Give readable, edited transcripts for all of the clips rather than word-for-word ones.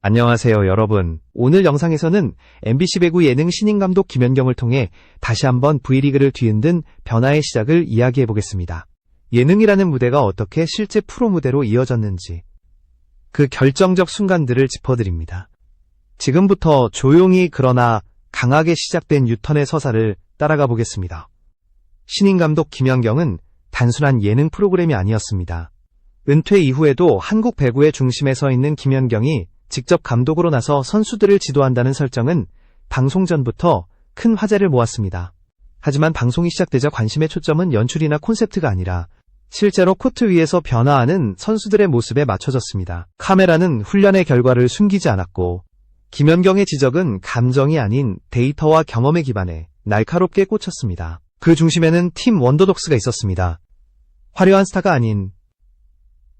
안녕하세요, 여러분. 오늘 영상에서는 MBC 배구 예능 신인 감독 김연경을 통해 다시 한번 V리그를 뒤흔든 변화의 시작을 이야기해 보겠습니다. 예능이라는 무대가 어떻게 실제 프로 무대로 이어졌는지, 그 결정적 순간들을 짚어드립니다. 지금부터 조용히 그러나 강하게 시작된 유턴의 서사를 따라가 보겠습니다. 신인 감독 김연경은 단순한 예능 프로그램이 아니었습니다. 은퇴 이후에도 한국 배구의 중심에 서 있는 김연경이 직접 감독으로 나서 선수들을 지도한다는 설정은 방송 전부터 큰 화제를 모았습니다. 하지만 방송이 시작되자 관심의 초점은 연출이나 콘셉트가 아니라 실제로 코트 위에서 변화하는 선수들의 모습에 맞춰졌습니다. 카메라는 훈련의 결과를 숨기지 않았고, 김연경의 지적은 감정이 아닌 데이터와 경험에 기반해 날카롭게 꽂혔습니다. 그 중심에는 팀 원더독스가 있었습니다. 화려한 스타가 아닌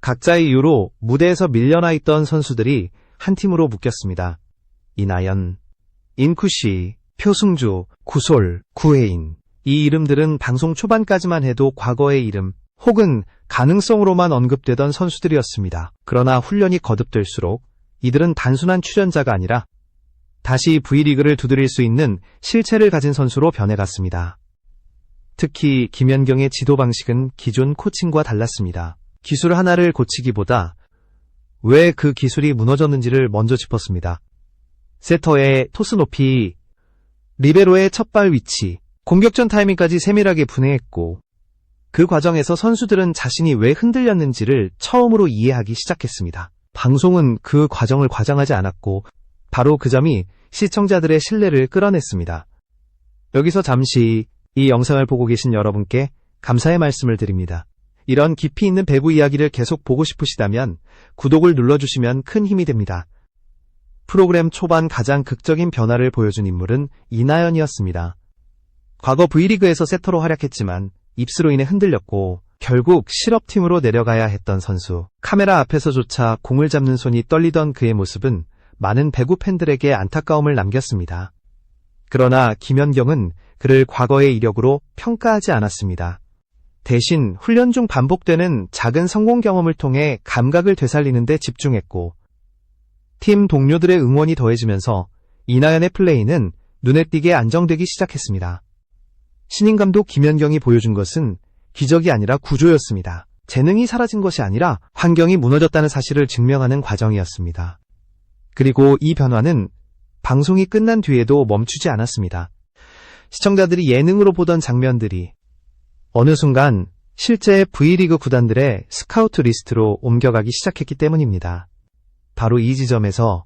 각자의 이유로 무대에서 밀려나 있던 선수들이 한 팀으로 묶였습니다. 이나연, 인쿠시, 표승주, 구솔, 구혜인. 이 이름들은 방송 초반까지만 해도 과거의 이름 혹은 가능성으로만 언급되던 선수들이었습니다. 그러나 훈련이 거듭될수록 이들은 단순한 출연자가 아니라 다시 V리그를 두드릴 수 있는 실체를 가진 선수로 변해갔습니다. 특히 김연경의 지도 방식은 기존 코칭과 달랐습니다. 기술 하나를 고치기보다 왜 그 기술이 무너졌는지를 먼저 짚었습니다. 세터의 토스 높이, 리베로의 첫발 위치, 공격전 타이밍까지 세밀하게 분해했고, 그 과정에서 선수들은 자신이 왜 흔들렸는지를 처음으로 이해하기 시작했습니다. 방송은 그 과정을 과장하지 않았고, 바로 그 점이 시청자들의 신뢰를 끌어냈습니다. 여기서 잠시 이 영상을 보고 계신 여러분께 감사의 말씀을 드립니다. 이런 깊이 있는 배구 이야기를 계속 보고 싶으시다면 구독을 눌러주시면 큰 힘이 됩니다. 프로그램 초반 가장 극적인 변화를 보여준 인물은 이나연이었습니다. 과거 V리그에서 세터로 활약했지만 입스로 인해 흔들렸고 결국 실업팀으로 내려가야 했던 선수. 카메라 앞에서조차 공을 잡는 손이 떨리던 그의 모습은 많은 배구 팬들에게 안타까움을 남겼습니다. 그러나 김연경은 그를 과거의 이력으로 평가하지 않았습니다. 대신 훈련 중 반복되는 작은 성공 경험을 통해 감각을 되살리는 데 집중했고, 팀 동료들의 응원이 더해지면서 이나연의 플레이는 눈에 띄게 안정되기 시작했습니다. 신인 감독 김연경이 보여준 것은 기적이 아니라 구조였습니다. 재능이 사라진 것이 아니라 환경이 무너졌다는 사실을 증명하는 과정이었습니다. 그리고 이 변화는 방송이 끝난 뒤에도 멈추지 않았습니다. 시청자들이 예능으로 보던 장면들이 어느 순간 실제 V리그 구단들의 스카우트 리스트로 옮겨가기 시작했기 때문입니다. 바로 이 지점에서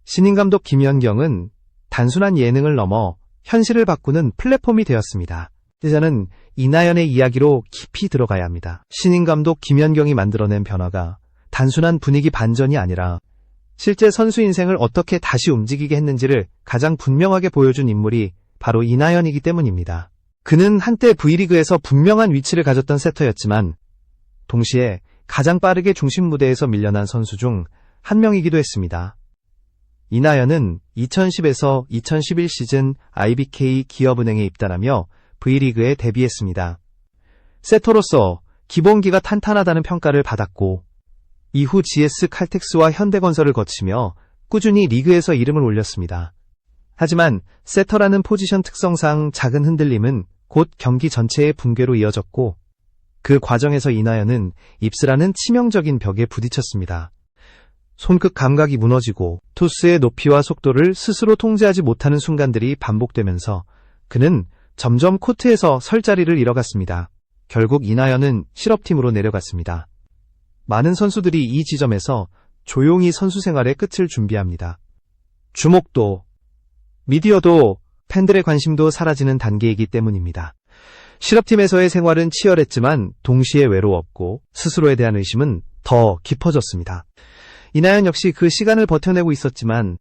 신인 감독 김연경은 단순한 예능을 넘어 현실을 바꾸는 플랫폼이 되었습니다. 이제는 이나연의 이야기로 깊이 들어가야 합니다. 신인 감독 김연경이 만들어낸 변화가 단순한 분위기 반전이 아니라 실제 선수 인생을 어떻게 다시 움직이게 했는지를 가장 분명하게 보여준 인물이 바로 이나연이기 때문입니다. 그는 한때 V리그에서 분명한 위치를 가졌던 세터였지만 동시에 가장 빠르게 중심 무대에서 밀려난 선수 중 한 명이기도 했습니다. 이나연은 2010에서 2011 시즌 IBK 기업은행에 입단하며 V리그에 데뷔했습니다. 세터로서 기본기가 탄탄하다는 평가를 받았고 이후 GS 칼텍스와 현대건설을 거치며 꾸준히 리그에서 이름을 올렸습니다. 하지만 세터라는 포지션 특성상 작은 흔들림은 곧 경기 전체의 붕괴로 이어졌고 그 과정에서 이나연은 입스라는 치명적인 벽에 부딪혔습니다. 손끝 감각이 무너지고 토스의 높이와 속도를 스스로 통제하지 못하는 순간들이 반복되면서 그는 점점 코트에서 설 자리를 잃어갔습니다. 결국 이나연은 실업팀으로 내려갔습니다. 많은 선수들이 이 지점에서 조용히 선수 생활의 끝을 준비합니다. 주목도, 미디어도, 팬들의 관심도 사라지는 단계이기 때문입니다. 실업팀에서의 생활은 치열했지만 동시에 외로웠고 스스로에 대한 의심은 더 깊어졌습니다. 이나연 역시 그 시간을 버텨내고 있었지만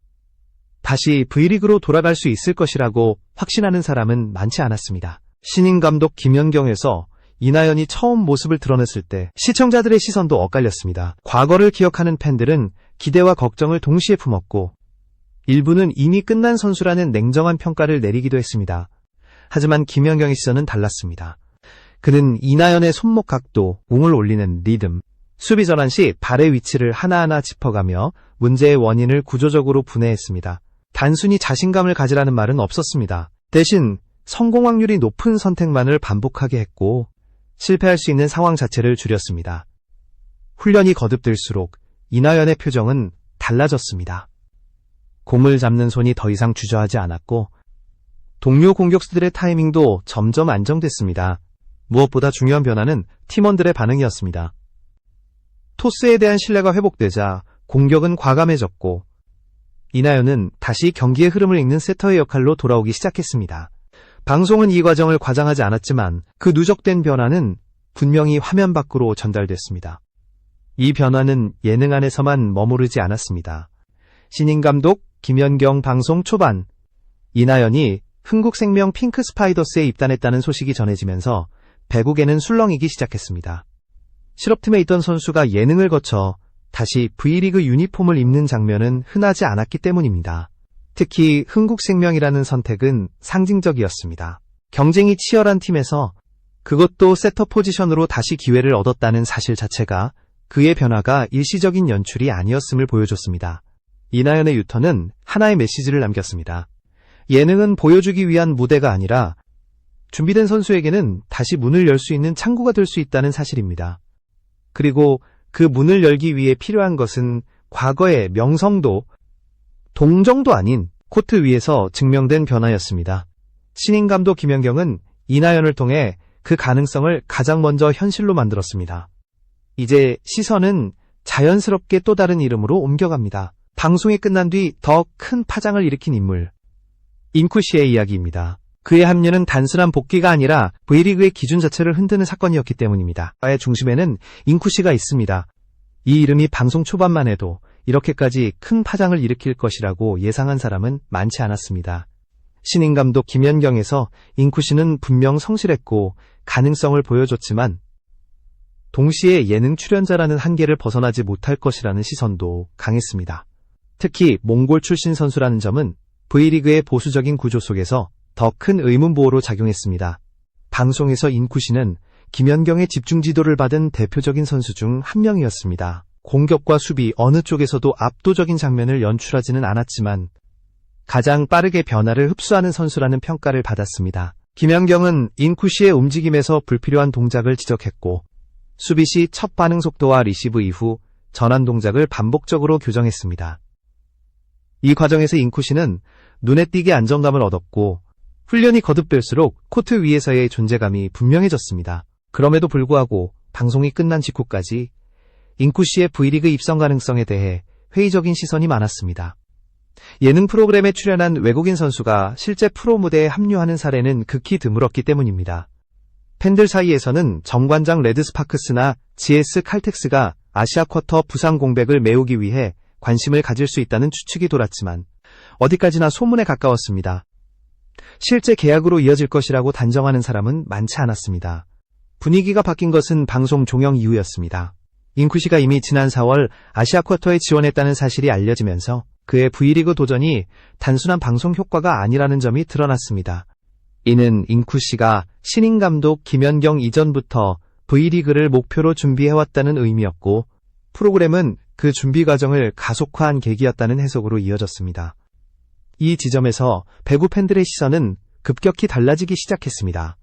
다시 V리그로 돌아갈 수 있을 것이라고 확신하는 사람은 많지 않았습니다. 신인 감독 김연경에서 이나연이 처음 모습을 드러냈을 때 시청자들의 시선도 엇갈렸습니다. 과거를 기억하는 팬들은 기대와 걱정을 동시에 품었고 일부는 이미 끝난 선수라는 냉정한 평가를 내리기도 했습니다. 하지만 김연경의 시선은 달랐습니다. 그는 이나연의 손목 각도, 공을 올리는 리듬, 수비 전환 시 발의 위치를 하나하나 짚어가며 문제의 원인을 구조적으로 분해했습니다. 단순히 자신감을 가지라는 말은 없었습니다. 대신 성공 확률이 높은 선택만을 반복하게 했고 실패할 수 있는 상황 자체를 줄였습니다. 훈련이 거듭될수록 이나연의 표정은 달라졌습니다. 공을 잡는 손이 더 이상 주저하지 않았고 동료 공격수들의 타이밍도 점점 안정됐습니다. 무엇보다 중요한 변화는 팀원들의 반응이었습니다. 토스에 대한 신뢰가 회복되자 공격은 과감해졌고 이나연은 다시 경기의 흐름을 읽는 세터의 역할로 돌아오기 시작했습니다. 방송은 이 과정을 과장하지 않았지만 그 누적된 변화는 분명히 화면 밖으로 전달됐습니다. 이 변화는 예능 안에서만 머무르지 않았습니다. 신인 감독 김연경 방송 초반 이나연이 흥국생명 핑크스파이더스에 입단했다는 소식이 전해지면서 배국에는 술렁이기 시작했습니다. 실업팀에 있던 선수가 예능을 거쳐 다시 V리그 유니폼을 입는 장면은 흔하지 않았기 때문입니다. 특히 흥국생명이라는 선택은 상징적이었습니다. 경쟁이 치열한 팀에서 그것도 세터 포지션으로 다시 기회를 얻었다는 사실 자체가 그의 변화가 일시적인 연출이 아니었음을 보여줬습니다. 이나연의 유턴은 하나의 메시지를 남겼습니다. 예능은 보여주기 위한 무대가 아니라 준비된 선수에게는 다시 문을 열 수 있는 창구가 될 수 있다는 사실입니다. 그리고 그 문을 열기 위해 필요한 것은 과거의 명성도 동정도 아닌 코트 위에서 증명된 변화였습니다. 신인 감독 김연경은 이나연을 통해 그 가능성을 가장 먼저 현실로 만들었습니다. 이제 시선은 자연스럽게 또 다른 이름으로 옮겨갑니다. 방송이 끝난 뒤 더 큰 파장을 일으킨 인물, 인쿠시의 이야기입니다. 그의 합류는 단순한 복귀가 아니라 V리그의 기준 자체를 흔드는 사건이었기 때문입니다. 아의 중심에는 인쿠시가 있습니다. 이 이름이 방송 초반만 해도 이렇게까지 큰 파장을 일으킬 것이라고 예상한 사람은 많지 않았습니다. 신인 감독 김연경에서 인쿠시는 분명 성실했고 가능성을 보여줬지만 동시에 예능 출연자라는 한계를 벗어나지 못할 것이라는 시선도 강했습니다. 특히 몽골 출신 선수라는 점은 V리그의 보수적인 구조 속에서 더 큰 의문보호로 작용했습니다. 방송에서 인쿠시는 김연경의 집중 지도를 받은 대표적인 선수 중 한 명이었습니다. 공격과 수비 어느 쪽에서도 압도적인 장면을 연출하지는 않았지만 가장 빠르게 변화를 흡수하는 선수라는 평가를 받았습니다. 김연경은 인쿠시의 움직임에서 불필요한 동작을 지적했고 수비 시 첫 반응 속도와 리시브 이후 전환 동작을 반복적으로 교정했습니다. 이 과정에서 인쿠시는 눈에 띄게 안정감을 얻었고 훈련이 거듭될수록 코트 위에서의 존재감이 분명해졌습니다. 그럼에도 불구하고 방송이 끝난 직후까지 인쿠시의 V리그 입성 가능성에 대해 회의적인 시선이 많았습니다. 예능 프로그램에 출연한 외국인 선수가 실제 프로 무대에 합류하는 사례는 극히 드물었기 때문입니다. 팬들 사이에서는 정관장 레드스파크스나 GS 칼텍스가 아시아 쿼터 부상 공백을 메우기 위해 관심을 가질 수 있다는 추측이 돌았지만 어디까지나 소문에 가까웠습니다. 실제 계약으로 이어질 것이라고 단정하는 사람은 많지 않았습니다. 분위기가 바뀐 것은 방송 종영 이후였습니다. 인쿠시가 이미 지난 4월 아시아 쿼터에 지원했다는 사실이 알려지면서 그의 V리그 도전이 단순한 방송 효과가 아니라는 점이 드러났습니다. 이는 인쿠시가 신인 감독 김연경 이전부터 V리그를 목표로 준비해왔다는 의미였고 프로그램은 그 준비 과정을 가속화한 계기였다는 해석으로 이어졌습니다. 이 지점에서 배구 팬들의 시선은 급격히 달라지기 시작했습니다.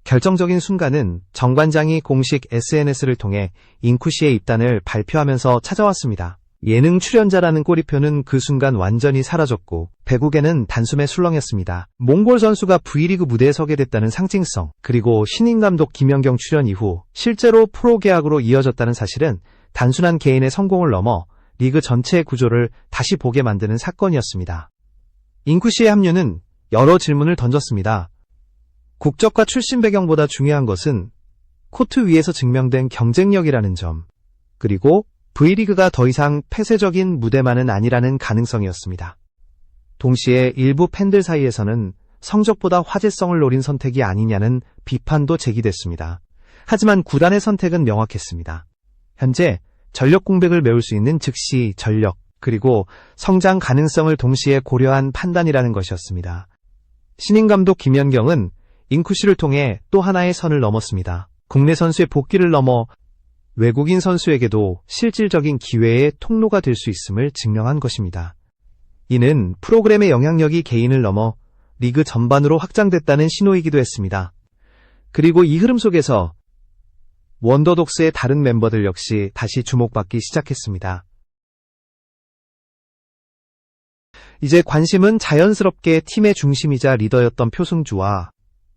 결정적인 순간은 정관장이 공식 SNS를 통해 인쿠시의 입단을 발표하면서 찾아왔습니다. 예능 출연자라는 꼬리표는 그 순간 완전히 사라졌고 배국에는 단숨에 술렁였습니다. 몽골 선수가 V리그 무대에 서게 됐다는 상징성, 그리고 신인 감독 김연경 출연 이후 실제로 프로 계약으로 이어졌다는 사실은 단순한 개인의 성공을 넘어 리그 전체의 구조를 다시 보게 만드는 사건이었습니다. 인쿠시의 합류는 여러 질문을 던졌습니다. 국적과 출신 배경보다 중요한 것은 코트 위에서 증명된 경쟁력이라는 점, 그리고 V리그가 더 이상 폐쇄적인 무대만은 아니라는 가능성이었습니다. 동시에 일부 팬들 사이에서는 성적보다 화제성을 노린 선택이 아니냐는 비판도 제기됐습니다. 하지만 구단의 선택은 명확했습니다. 현재 전력 공백을 메울 수 있는 즉시 전력, 그리고 성장 가능성을 동시에 고려한 판단이라는 것이었습니다. 신인 감독 김연경은 인쿠시를 통해 또 하나의 선을 넘었습니다. 국내 선수의 복귀를 넘어 외국인 선수에게도 실질적인 기회의 통로가 될 수 있음을 증명한 것입니다. 이는 프로그램의 영향력이 개인을 넘어 리그 전반으로 확장됐다는 신호이기도 했습니다. 그리고 이 흐름 속에서 원더독스의 다른 멤버들 역시 다시 주목받기 시작했습니다. 이제 관심은 자연스럽게 팀의 중심이자 리더였던 표승주와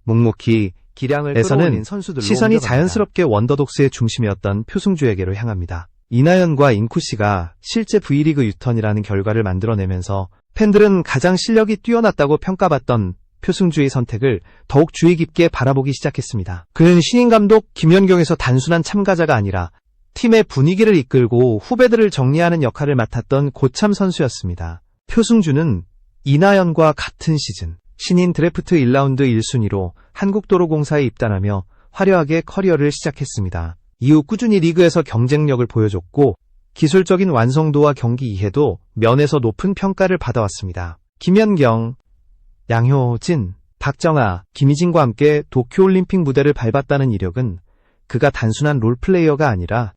묵묵히 기량을 끌어올린 선수들로 시선이 자연스럽게 원더독스의 중심이었던 표승주에게로 향합니다. 이나연과 인쿠씨가 실제 V리그 유턴이라는 결과를 만들어내면서 팬들은 가장 실력이 뛰어났다고 평가받던 표승주의 선택을 더욱 주의 깊게 바라보기 시작했습니다. 그는 신인 감독 김연경에서 단순한 참가자가 아니라 팀의 분위기를 이끌고 후배들을 정리하는 역할을 맡았던 고참 선수였습니다. 표승주는 이나연과 같은 시즌 신인 드래프트 1라운드 1순위로 한국도로공사에 입단하며 화려하게 커리어를 시작했습니다. 이후 꾸준히 리그에서 경쟁력을 보여줬고 기술적인 완성도와 경기 이해도 면에서 높은 평가를 받아왔습니다. 김연경, 양효진, 박정아, 김희진과 함께 도쿄올림픽 무대를 밟았다는 이력은 그가 단순한 롤플레이어가 아니라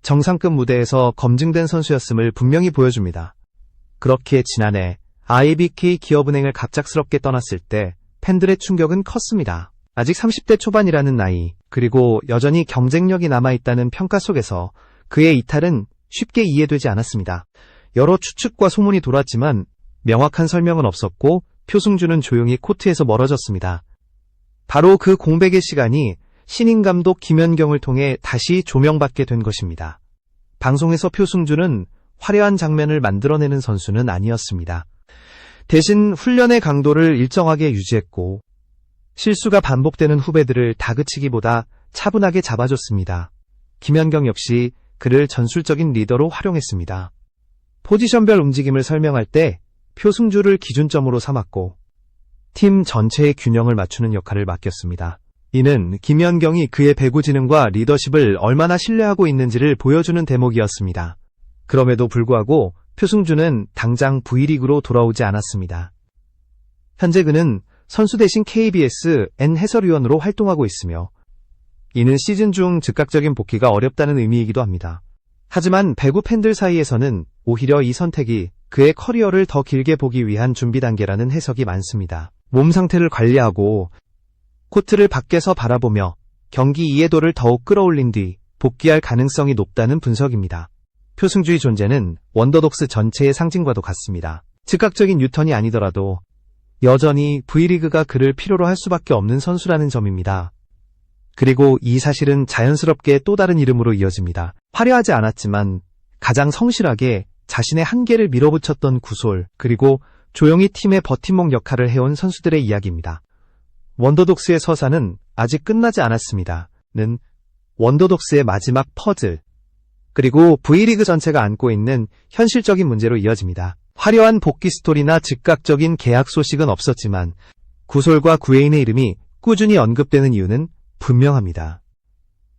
정상급 무대에서 검증된 선수였음을 분명히 보여줍니다. 그렇게 지난해 IBK 기업은행을 갑작스럽게 떠났을 때 팬들의 충격은 컸습니다. 아직 30대 초반이라는 나이, 그리고 여전히 경쟁력이 남아있다는 평가 속에서 그의 이탈은 쉽게 이해되지 않았습니다. 여러 추측과 소문이 돌았지만 명확한 설명은 없었고 표승주는 조용히 코트에서 멀어졌습니다. 바로 그 공백의 시간이 신인 감독 김연경을 통해 다시 조명받게 된 것입니다. 방송에서 표승주는 화려한 장면을 만들어내는 선수는 아니었습니다. 대신 훈련의 강도를 일정하게 유지했고 실수가 반복되는 후배들을 다그치기보다 차분하게 잡아줬습니다. 김연경 역시 그를 전술적인 리더로 활용했습니다. 포지션별 움직임을 설명할 때 표승주를 기준점으로 삼았고 팀 전체의 균형을 맞추는 역할을 맡겼습니다. 이는 김연경이 그의 배구 지능과 리더십을 얼마나 신뢰하고 있는지를 보여주는 대목이었습니다. 그럼에도 불구하고 표승주는 당장 V리그로 돌아오지 않았습니다. 현재 그는 선수 대신 KBS-N 해설위원으로 활동하고 있으며 이는 시즌 중 즉각적인 복귀가 어렵다는 의미이기도 합니다. 하지만 배구 팬들 사이에서는 오히려 이 선택이 그의 커리어를 더 길게 보기 위한 준비 단계라는 해석이 많습니다. 몸 상태를 관리하고 코트를 밖에서 바라보며 경기 이해도를 더욱 끌어올린 뒤 복귀할 가능성이 높다는 분석입니다. 표승주의 존재는 원더독스 전체의 상징과도 같습니다. 즉각적인 유턴이 아니더라도 여전히 V리그가 그를 필요로 할 수밖에 없는 선수라는 점입니다. 그리고 이 사실은 자연스럽게 또 다른 이름으로 이어집니다. 화려하지 않았지만 가장 성실하게 자신의 한계를 밀어붙였던 구솔, 그리고 조용히 팀의 버팀목 역할을 해온 선수들의 이야기입니다. 원더독스의 서사는 아직 끝나지 않았습니다. 는 원더독스의 마지막 퍼즐, 그리고 V리그 전체가 안고 있는 현실적인 문제로 이어집니다. 화려한 복귀 스토리나 즉각적인 계약 소식은 없었지만 구솔과 구혜인의 이름이 꾸준히 언급되는 이유는 분명합니다.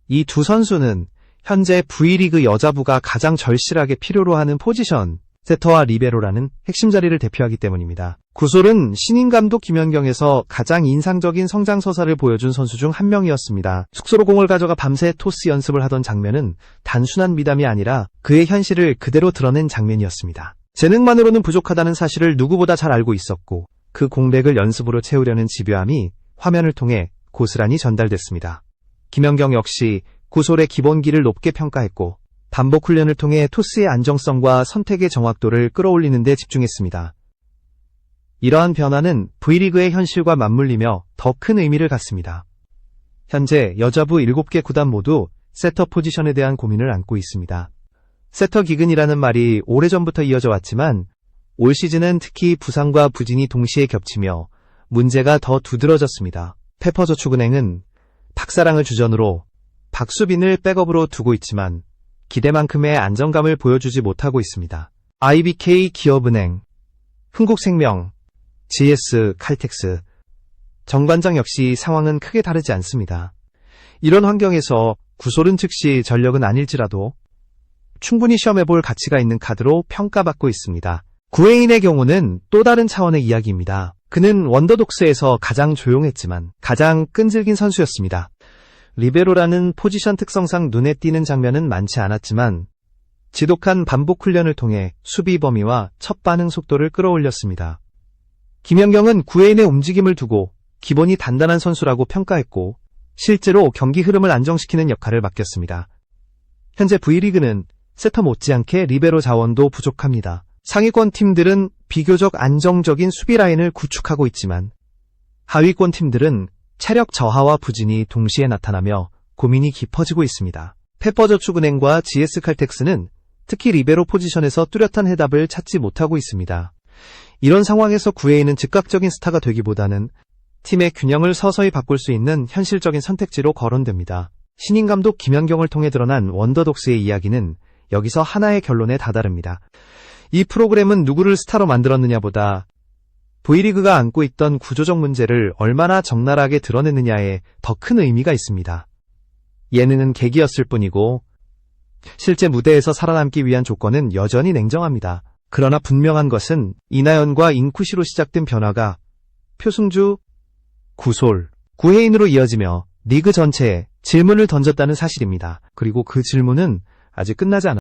이 두 선수는 현재 V리그 여자부가 가장 절실하게 필요로 하는 포지션, 세터와 리베로라는 핵심 자리를 대표하기 때문입니다. 구솔은 신인 감독 김연경에서 가장 인상적인 성장 서사를 보여준 선수 중 한 명이었습니다. 숙소로 공을 가져가 밤새 토스 연습을 하던 장면은 단순한 미담이 아니라 그의 현실을 그대로 드러낸 장면이었습니다. 재능만으로는 부족하다는 사실을 누구보다 잘 알고 있었고 그 공백을 연습으로 채우려는 집요함이 화면을 통해 고스란히 전달됐습니다. 김연경 역시 구솔의 기본기를 높게 평가했고 반복 훈련을 통해 토스의 안정성과 선택의 정확도를 끌어올리는 데 집중했습니다. 이러한 변화는 V리그의 현실과 맞물리며 더 큰 의미를 갖습니다. 현재 여자부 7개 구단 모두 세터 포지션에 대한 고민을 안고 있습니다. 세터 기근이라는 말이 오래전부터 이어져 왔지만 올 시즌은 특히 부상과 부진이 동시에 겹치며 문제가 더 두드러졌습니다. 페퍼저축은행은 박사랑을 주전으로 박수빈을 백업으로 두고 있지만 기대만큼의 안정감을 보여주지 못하고 있습니다. IBK 기업은행, 흥국생명, GS 칼텍스, 정관장 역시 상황은 크게 다르지 않습니다. 이런 환경에서 구솔은 즉시 전력은 아닐지라도 충분히 시험해볼 가치가 있는 카드로 평가받고 있습니다. 구혜인의 경우는 또 다른 차원의 이야기입니다. 그는 원더독스에서 가장 조용했지만 가장 끈질긴 선수였습니다. 리베로라는 포지션 특성상 눈에 띄는 장면은 많지 않았지만 지독한 반복 훈련을 통해 수비 범위와 첫 반응 속도를 끌어올렸습니다. 김연경은 구회인의 움직임을 두고 기본이 단단한 선수라고 평가했고 실제로 경기 흐름을 안정시키는 역할을 맡겼습니다. 현재 V리그는 세터 못지않게 리베로 자원도 부족합니다. 상위권 팀들은 비교적 안정적인 수비 라인을 구축하고 있지만 하위권 팀들은 체력 저하와 부진이 동시에 나타나며 고민이 깊어지고 있습니다. 페퍼저축은행과 GS칼텍스는 특히 리베로 포지션에서 뚜렷한 해답을 찾지 못하고 있습니다. 이런 상황에서 구회인은 즉각적인 스타가 되기보다는 팀의 균형을 서서히 바꿀 수 있는 현실적인 선택지로 거론됩니다. 신인 감독 김연경을 통해 드러난 원더독스의 이야기는 여기서 하나의 결론에 다다릅니다. 이 프로그램은 누구를 스타로 만들었느냐보다 V리그가 안고 있던 구조적 문제를 얼마나 적나라하게 드러냈느냐에 더 큰 의미가 있습니다. 예능은 계기였을 뿐이고 실제 무대에서 살아남기 위한 조건은 여전히 냉정합니다. 그러나 분명한 것은 이나연과 인쿠시로 시작된 변화가 표승주, 구솔, 구혜인으로 이어지며 리그 전체에 질문을 던졌다는 사실입니다. 그리고 그 질문은 아직 끝나지 않았습니다.